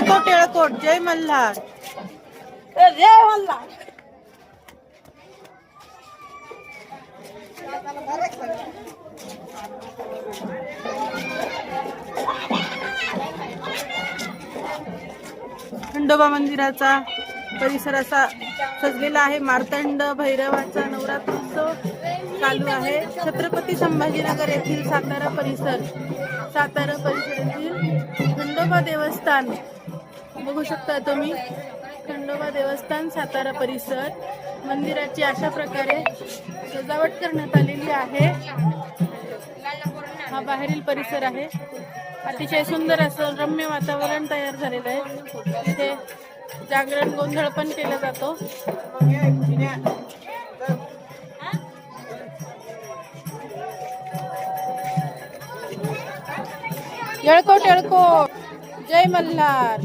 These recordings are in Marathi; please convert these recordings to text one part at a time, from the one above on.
येळकोट येळकोट जय मल्हार जय मल्हार. खंडोबा मंदिराचा परिसर असा सजलेला आहे. मार्तंड भैरवाचा नवरात्रोत्सव चालू आहे. छत्रपती संभाजीनगर येथील सातारा परिसर येथील खंडोबा देवस्थान बघू शकता तुम्ही. खंडोबा देवस्थान सातारा परिसर मंदिराची अशा प्रकारे सजावट करण्यात आलेली आहे. हा बाहेरील परिसर आहे. अतिशय सुंदर असं रम्य वातावरण तयार झालेलं आहे. इथे जागरण गोंधळ पण केला जातो. येळकोट येळकोट जय मल्हार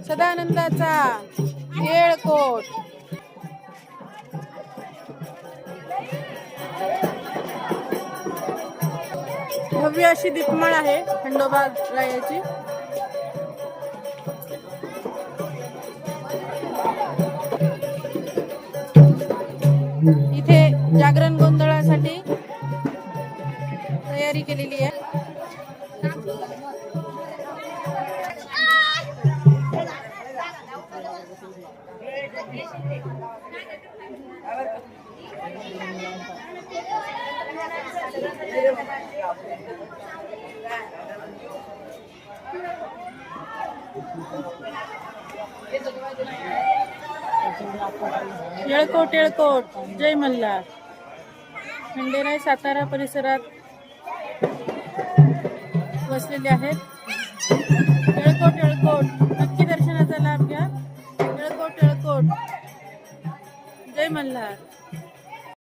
सदानंदाचा येळकोट. भव्य अशी दीपमाळ आहे खंडोबा रायाची. इथे जागरण गोंधळासाठी तयारी केलेली आहे. येळकोट येळकोट जय मल्हार खंडेराय सातारा परिसरात वसलेले आहेत. येळकोट येळकोट नक्की दर्शनाचा लाभ घ्या. येळकोट येळकोट जय मल्हार.